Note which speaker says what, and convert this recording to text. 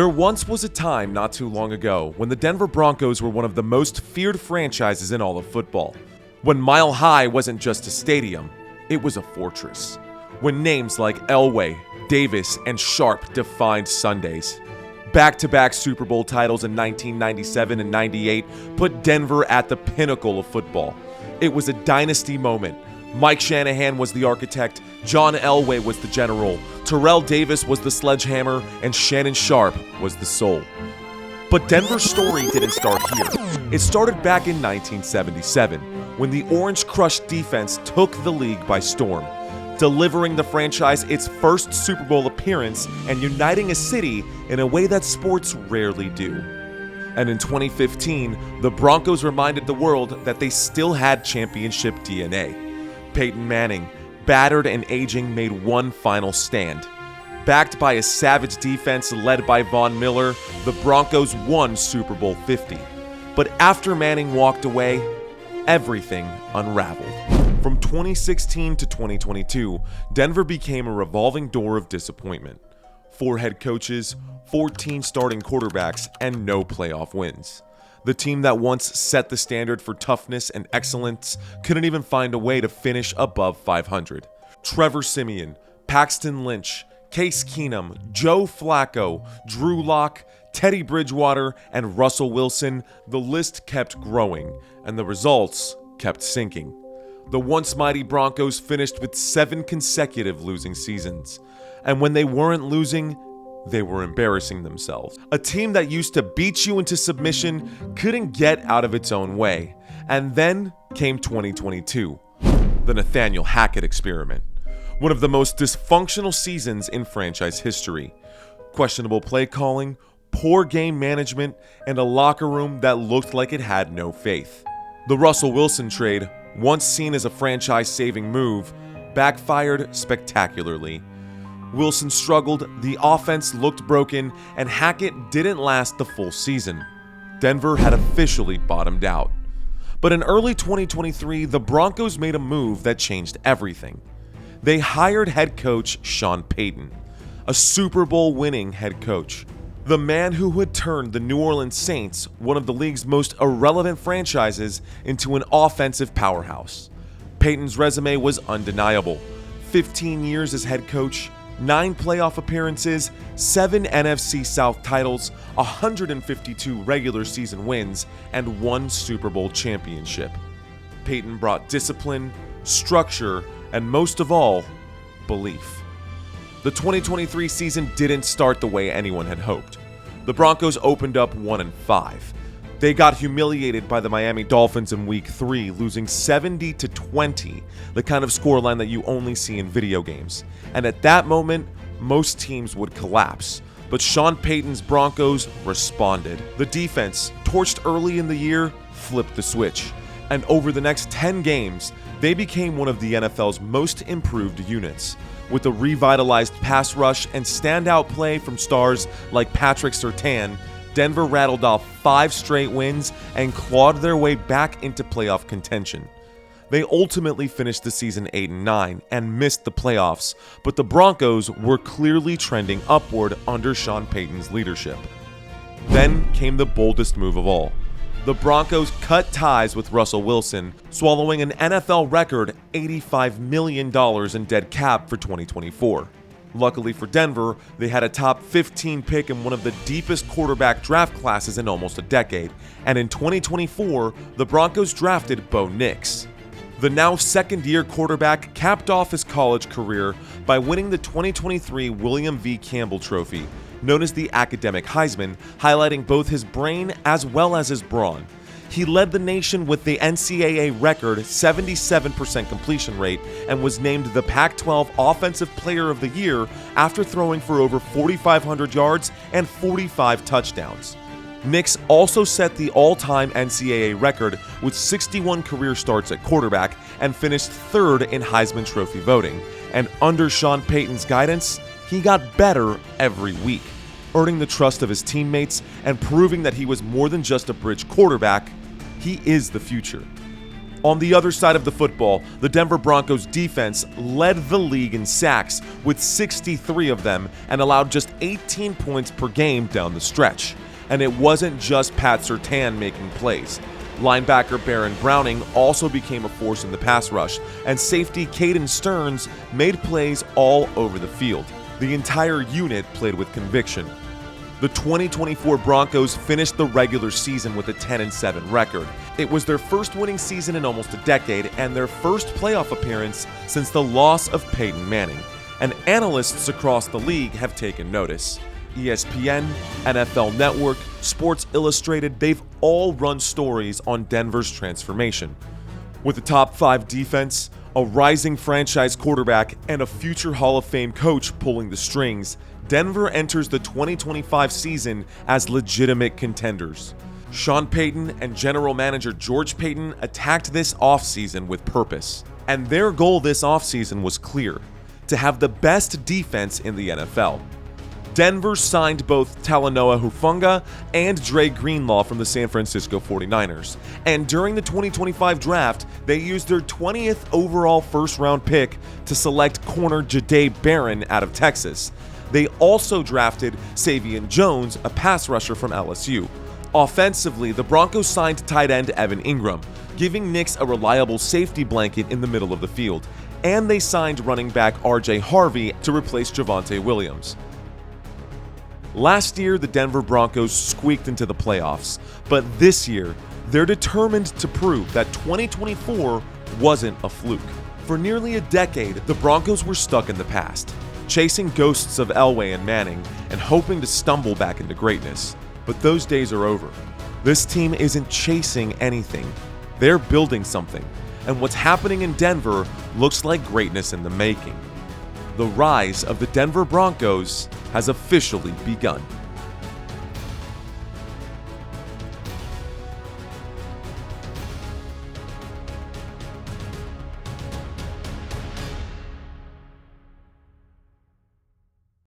Speaker 1: There once was a time not too long ago when the Denver Broncos were one of the most feared franchises in all of football. When Mile High wasn't just a stadium, it was a fortress. When names like Elway, Davis, and Sharp defined Sundays. Back-to-back Super Bowl titles in 1997 and 98 put Denver at the pinnacle of football. It was a dynasty moment. Mike Shanahan was the architect, John Elway was the general, Terrell Davis was the sledgehammer, and Shannon Sharp was the soul. But Denver's story didn't start here. It started back in 1977, when the Orange Crush defense took the league by storm, delivering the franchise its first Super Bowl appearance and uniting a city in a way that sports rarely do. And in 2015, the Broncos reminded the world that they still had championship DNA. Peyton Manning, battered and aging, made one final stand. Backed by a savage defense led by Von Miller, the Broncos won Super Bowl 50. But after Manning walked away, everything unraveled. From 2016 to 2022, Denver became a revolving door of disappointment. 4 head coaches, 14 starting quarterbacks, and no playoff wins. The team that once set the standard for toughness and excellence couldn't even find a way to finish above 500. Trevor Siemian, Paxton Lynch, Case Keenum, Joe Flacco, Drew Lock, Teddy Bridgewater, and Russell Wilson, the list kept growing, and the results kept sinking. The once mighty Broncos finished with 7 consecutive losing seasons. And when they weren't losing, they were embarrassing themselves. A team that used to beat you into submission couldn't get out of its own way. And then came 2022, the Nathaniel Hackett experiment. One of the most dysfunctional seasons in franchise history. Questionable play calling, poor game management, and a locker room that looked like it had no faith. The Russell Wilson trade, once seen as a franchise-saving move, backfired spectacularly. Wilson struggled, the offense looked broken, and Hackett didn't last the full season. Denver had officially bottomed out. But in early 2023, the Broncos made a move that changed everything. They hired head coach Sean Payton, a Super Bowl winning head coach. The man who had turned the New Orleans Saints, one of the league's most irrelevant franchises, into an offensive powerhouse. Payton's resume was undeniable. 15 years as head coach, 9 playoff appearances, 7 NFC South titles, 152 regular season wins, and 1 Super Bowl championship. Payton brought discipline, structure, and most of all, belief. The 2023 season didn't start the way anyone had hoped. The Broncos opened up 1-5. They got humiliated by the Miami Dolphins in Week 3, losing 70-20, the kind of scoreline that you only see in video games. And at that moment, most teams would collapse. But Sean Payton's Broncos responded. The defense, torched early in the year, flipped the switch. And over the next 10 games, they became one of the NFL's most improved units. With a revitalized pass rush and standout play from stars like Patrick Surtain, Denver rattled off 5 straight wins and clawed their way back into playoff contention. They ultimately finished the season 8-9 and missed the playoffs, but the Broncos were clearly trending upward under Sean Payton's leadership. Then came the boldest move of all. The Broncos cut ties with Russell Wilson, swallowing an NFL record $85 million in dead cap for 2024. Luckily for Denver, they had a top 15 pick in one of the deepest quarterback draft classes in almost a decade, and in 2024, the Broncos drafted Bo Nix. The now second-year quarterback capped off his college career by winning the 2023 William V. Campbell Trophy, known as the Academic Heisman, highlighting both his brain as well as his brawn. He led the nation with the NCAA record 77% completion rate and was named the Pac-12 Offensive Player of the Year after throwing for over 4,500 yards and 45 touchdowns. Nix also set the all-time NCAA record with 61 career starts at quarterback and finished 3rd in Heisman Trophy voting. And under Sean Payton's guidance, he got better every week, earning the trust of his teammates and proving that he was more than just a bridge quarterback. He is the future. On the other side of the football, the Denver Broncos defense led the league in sacks with 63 of them and allowed just 18 points per game down the stretch. And it wasn't just Pat Surtain making plays. Linebacker Baron Browning also became a force in the pass rush, and safety Caden Stearns made plays all over the field. The entire unit played with conviction. The 2024 Broncos finished the regular season with a 10-7 record. It was their first winning season in almost a decade and their first playoff appearance since the loss of Peyton Manning. And analysts across the league have taken notice. ESPN, NFL Network, Sports Illustrated, they've all run stories on Denver's transformation. With a top 5 defense, a rising franchise quarterback, and a future Hall of Fame coach pulling the strings, Denver enters the 2025 season as legitimate contenders. Sean Payton and general manager George Payton attacked this offseason with purpose. And their goal this offseason was clear: to have the best defense in the NFL. Denver signed both Talanoa Hufanga and Dre Greenlaw from the San Francisco 49ers. And during the 2025 draft, they used their 20th overall first-round pick to select corner Jahdae Barron out of Texas. They also drafted Savion Jones, a pass rusher from LSU. Offensively, the Broncos signed tight end Evan Ingram, giving Nix a reliable safety blanket in the middle of the field. And they signed running back RJ Harvey to replace Javonte Williams. Last year, the Denver Broncos squeaked into the playoffs, but this year, they're determined to prove that 2024 wasn't a fluke. For nearly a decade, the Broncos were stuck in the past, chasing ghosts of Elway and Manning and hoping to stumble back into greatness. But those days are over. This team isn't chasing anything. They're building something, and what's happening in Denver looks like greatness in the making. The rise of the Denver Broncos has officially begun.